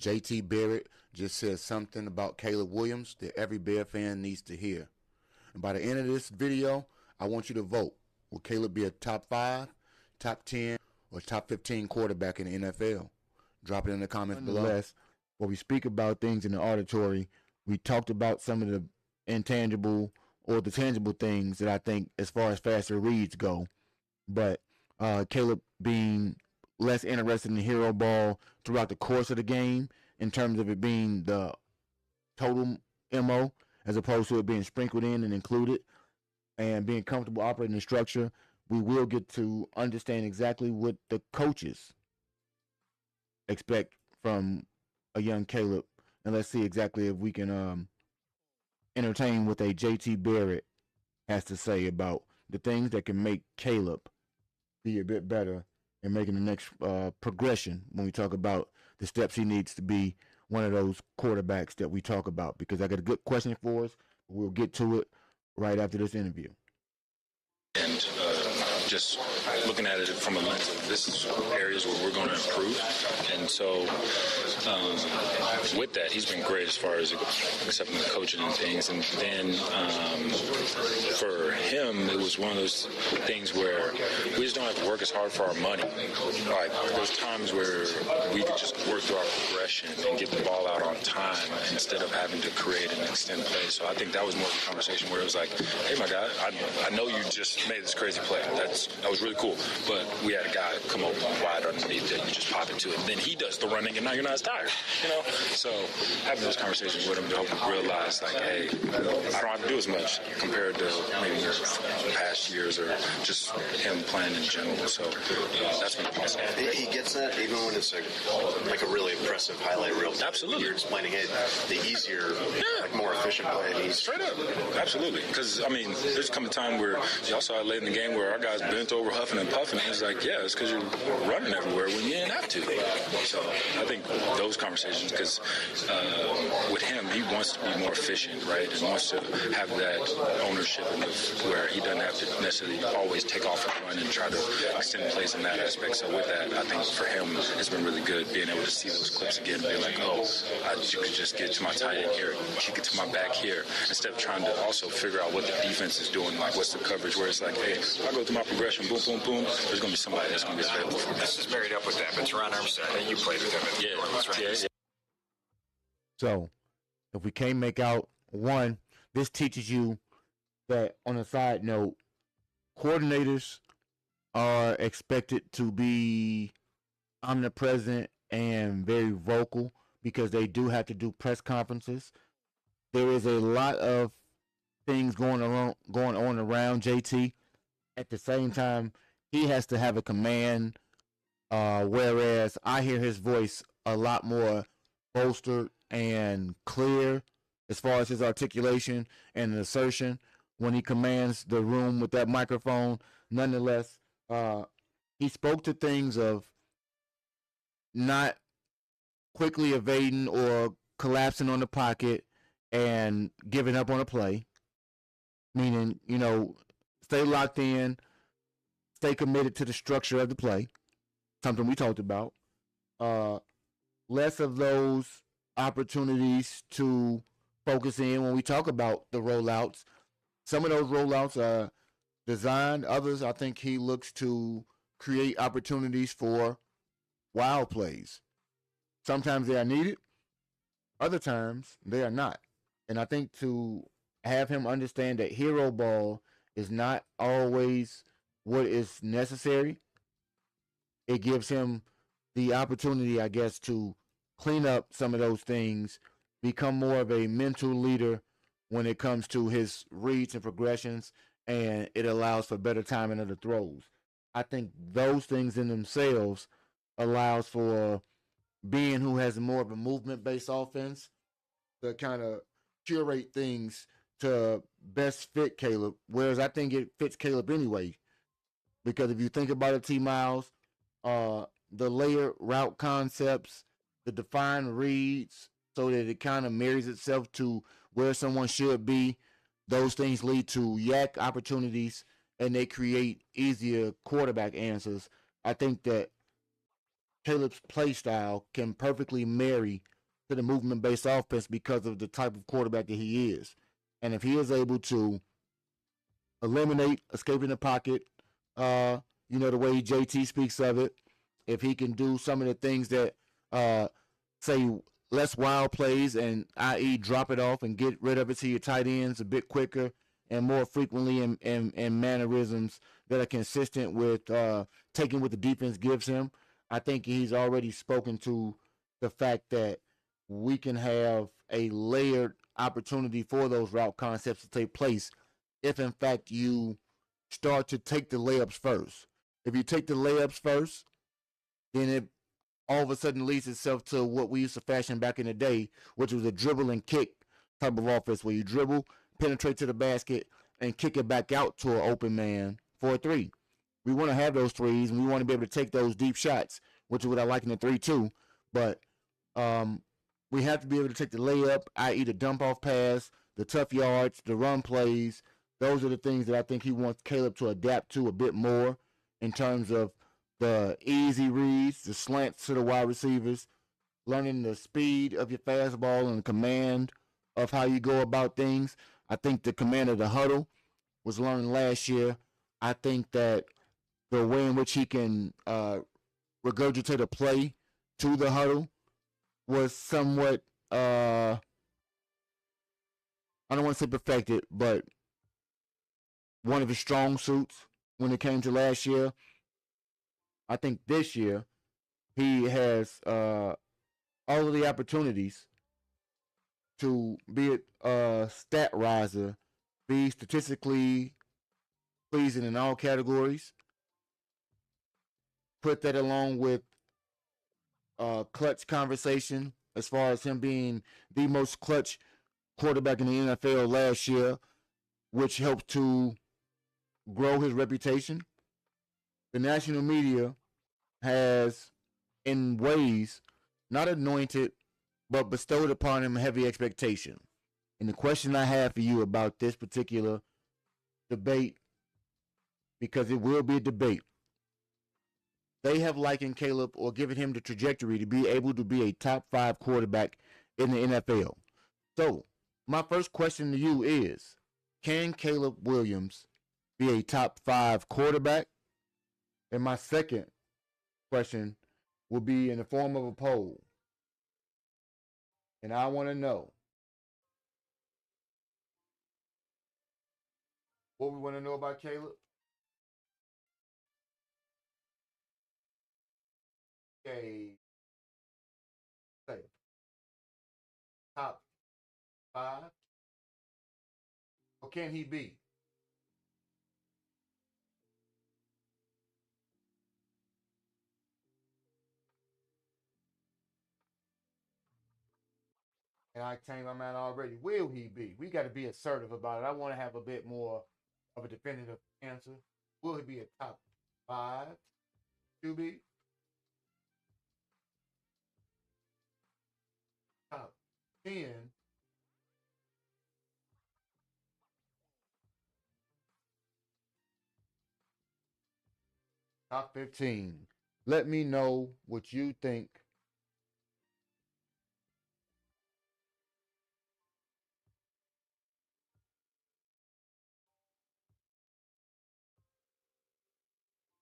JT Barrett just said something about Caleb Williams that every Bear fan needs to hear. And by the end of this video, I want you to vote. Will Caleb be a top 5, top 10, or top 15 quarterback in the NFL? Drop it in the comments below. When we speak about things in the auditory, we talked about some of the intangible or the tangible things that I think as far as faster reads go. But Caleb being less interested in hero ball throughout the course of the game in terms of it being the total MO as opposed to it being sprinkled in and included, and being comfortable operating the structure, we will get to understand exactly what the coaches expect from a young Caleb. And let's see exactly if we can entertain what a JT Barrett has to say about the things that can make Caleb be a bit better and making the next progression when we talk about the steps he needs to be one of those quarterbacks that we talk about. Because I got a good question for us. We'll get to it right after this interview. And just looking at it from a lens of this is areas where we're going to improve. And so with that, he's been great as far as accepting the coaching and things. And then for him, it was one of those things where we just don't have to work as hard for our money. Like there's times where we could just work through our progression and get the ball out on time instead of having to create an extended play. So I think that was more of a conversation where it was like, hey, my guy, I know you just made this crazy play. That was really cool. But we had a guy come open wide underneath it. You just pop into it. And then he does the running, and now you're not as tired, you know? So having those conversations with him to help him realize, like, hey, I don't have to do as much compared to maybe past years or just him playing in general. So that's been awesome. He gets that even when it's like a really impressive highlight reel. Absolutely. You're explaining it the easier, like more efficient way. And he's straight up. Absolutely. Because, I mean, there's come a time where you also had late in the game where our guys bent over huffing and puffing, and he's like, yeah, it's because you're running everywhere when you didn't have to. So I think those conversations, because with him, he wants to be more efficient, right, and wants to have that ownership where he doesn't have to necessarily always take off and run and try to extend plays in that aspect. So with that, I think for him, it's been really good being able to see those clips again and be like, oh, you could just get to my tight end here, kick it to my back here, instead of trying to also figure out what the defense is doing, like what's the coverage, where it's like, hey, if I go through my progression, boom, boom, boom, there's going to be somebody that's going to be available for me. This is married up with that, but Teron Armstead, you played with him at the Orleans, right? Yeah. So, if we can't make out one, this teaches you that, on a side note, coordinators are expected to be omnipresent and very vocal because they do have to do press conferences. There is a lot of things going on around JT. At the same time, he has to have a command, whereas I hear his voice a lot more bolstered and clear as far as his articulation and assertion when he commands the room with that microphone. Nonetheless, he spoke to things of not quickly evading or collapsing on the pocket and giving up on a play, meaning, stay locked in, stay committed to the structure of the play, something we talked about. Less of those opportunities to focus in when we talk about the rollouts. Some of those rollouts are designed. Others, I think he looks to create opportunities for wild plays. Sometimes they are needed. Other times they are not. And I think to have him understand that hero ball is not always what is necessary, it gives him the opportunity, I guess, to clean up some of those things, become more of a mental leader when it comes to his reads and progressions, and it allows for better timing of the throws. I think those things in themselves allows for being who has more of a movement-based offense to kind of curate things to best fit Caleb, whereas I think it fits Caleb anyway. Because if you think about it, T. Miles, the layered route concepts, the defined reads, so that it kind of marries itself to where someone should be, those things lead to yak opportunities, and they create easier quarterback answers. I think that Caleb's play style can perfectly marry to the movement-based offense because of the type of quarterback that he is. And if he is able to eliminate escaping the pocket, uh, the way JT speaks of it, if he can do some of the things that, say, less wild plays and i.e. drop it off and get rid of it to your tight ends a bit quicker and more frequently in mannerisms that are consistent with taking what the defense gives him. I think he's already spoken to the fact that we can have a layered opportunity for those route concepts to take place if in fact you start to take the layups first. If you take the layups first, then it all of a sudden leads itself to what we used to fashion back in the day, which was a dribble and kick type of offense where you dribble, penetrate to the basket, and kick it back out to an open man for a three. We want to have those threes, and we want to be able to take those deep shots, which is what I like in the 3-2. But um, we have to be able to take the layup, i.e., the dump off pass, the tough yards, the run plays. Those are the things that I think he wants Caleb to adapt to a bit more in terms of the easy reads, the slants to the wide receivers, learning the speed of your fastball and the command of how you go about things. I think the command of the huddle was learned last year. I think that the way in which he can regurgitate a play to the huddle was somewhat, I don't want to say perfected, but one of his strong suits when it came to last year. I think this year he has all of the opportunities to be a stat riser, be statistically pleasing in all categories. Put that along with clutch conversation as far as him being the most clutch quarterback in the NFL last year, which helped to grow his reputation. The national media has, in ways, not anointed, but bestowed upon him heavy expectation. And the question I have for you about this particular debate, because it will be a debate, they have likened Caleb or given him the trajectory to be able to be a top 5 quarterback in the NFL. So, my first question to you is, can Caleb Williams be a top 5 quarterback? And my second question will be in the form of a poll. And I want to know what we want to know about Caleb. A say top 5, or can he be? And I changed my mind already. Will he be? We got to be assertive about it. I want to have a bit more of a definitive answer. Will he be a top 5 QB? Top 10? Top 15? Let me know what you think.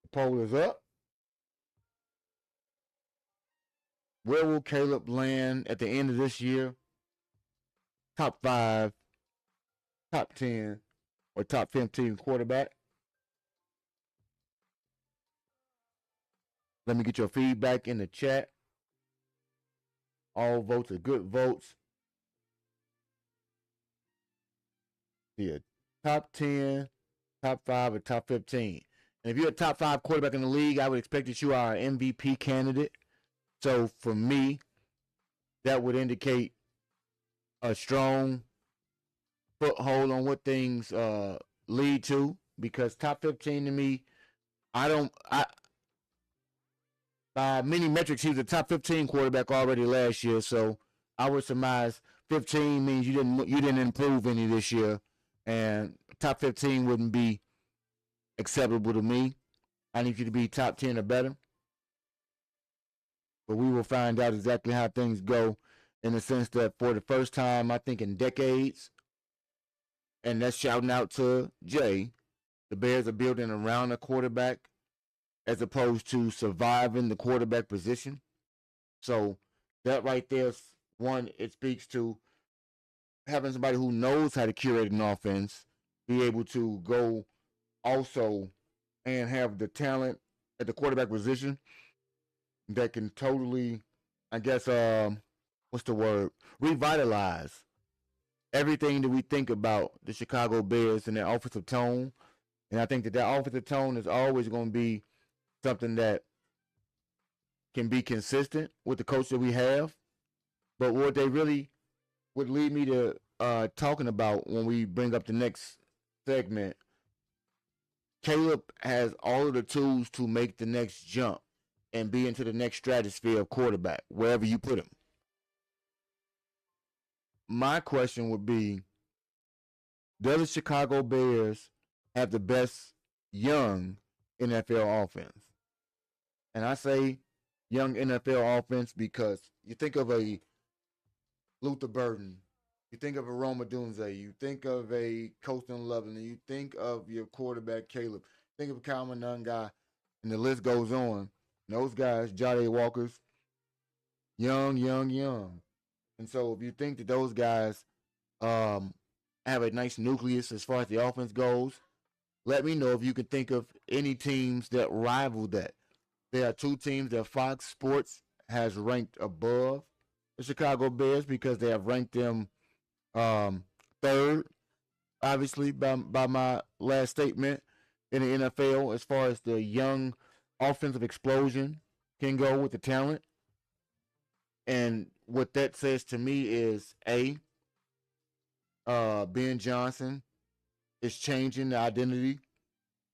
The poll is up. Where will Caleb land at the end of this year? Top 5, top 10, or top 15 quarterback? Let me get your feedback in the chat. All votes are good votes. Yeah, top 10, top 5, or top 15. And if you're a top 5 quarterback in the league, I would expect that you are an MVP candidate. So for me, that would indicate a strong foothold on what things lead to. Because top 15 to me, I by many metrics, he was a top 15 quarterback already last year. So I would surmise 15 means you didn't improve any this year, and top 15 wouldn't be acceptable to me. I need you to be top 10 or better. but we will find out exactly how things go in the sense that for the first time, I think in decades, and that's shouting out to Jay, the Bears are building around a quarterback as opposed to surviving the quarterback position. So that right there is one, it speaks to having somebody who knows how to curate an offense, be able to go also and have the talent at the quarterback position that can totally, I guess, what's the word? Revitalize everything that we think about the Chicago Bears and their offensive tone. And I think that that offensive tone is always going to be something that can be consistent with the coach that we have. But what they really would lead me to talking about when we bring up the next segment, Caleb has all of the tools to make the next jump and be into the next stratosphere of quarterback, wherever you put him. My question would be, does the Chicago Bears have the best young NFL offense? And I say young NFL offense because you think of a Luther Burden, you think of a Roma Dunze, you think of a Colston Loveland, you think of your quarterback Caleb, think of Kyle Monangai, and the list goes on. And those guys, Jade Walkers, young, young, young. And so if you think that those guys have a nice nucleus as far as the offense goes, let me know if you can think of any teams that rival that. There are two teams that Fox Sports has ranked above the Chicago Bears because they have ranked them third, obviously, by my last statement in the NFL as far as the young offensive explosion can go with the talent. And what that says to me is Ben Johnson is changing the identity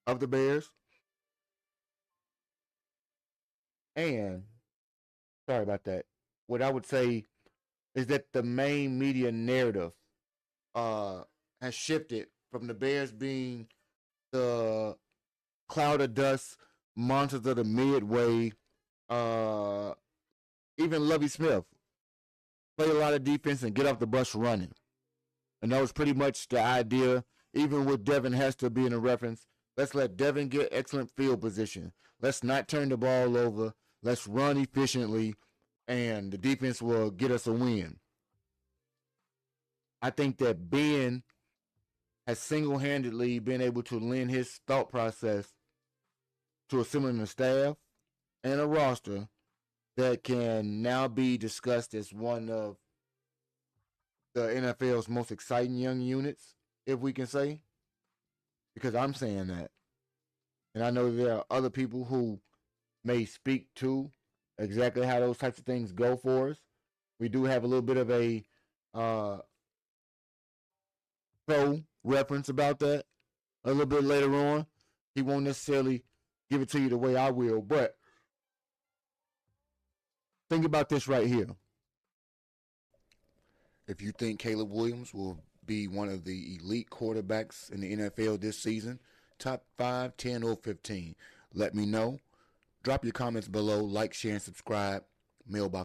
of the Bears. And sorry about that. What I would say is that the main media narrative has shifted from the Bears being the cloud of dust monsters of the midway. Even Lovie Smith play a lot of defense and get off the bus running. And that was pretty much the idea, even with Devin Hester being a reference. Let's let Devin get excellent field position. Let's not turn the ball over. Let's run efficiently, and the defense will get us a win. I think that Ben has single-handedly been able to lend his thought process to assembling a staff and a roster that can now be discussed as one of the NFL's most exciting young units, if we can say, because I'm saying that. And I know there are other people who may speak to exactly how those types of things go for us. We do have a little bit of a pro reference about that a little bit later on. He won't necessarily give it to you the way I will, but think about this right here. If you think Caleb Williams will be one of the elite quarterbacks in the NFL this season, top 5, 10, or 15, let me know. Drop your comments below, like, share, and subscribe. Mailbox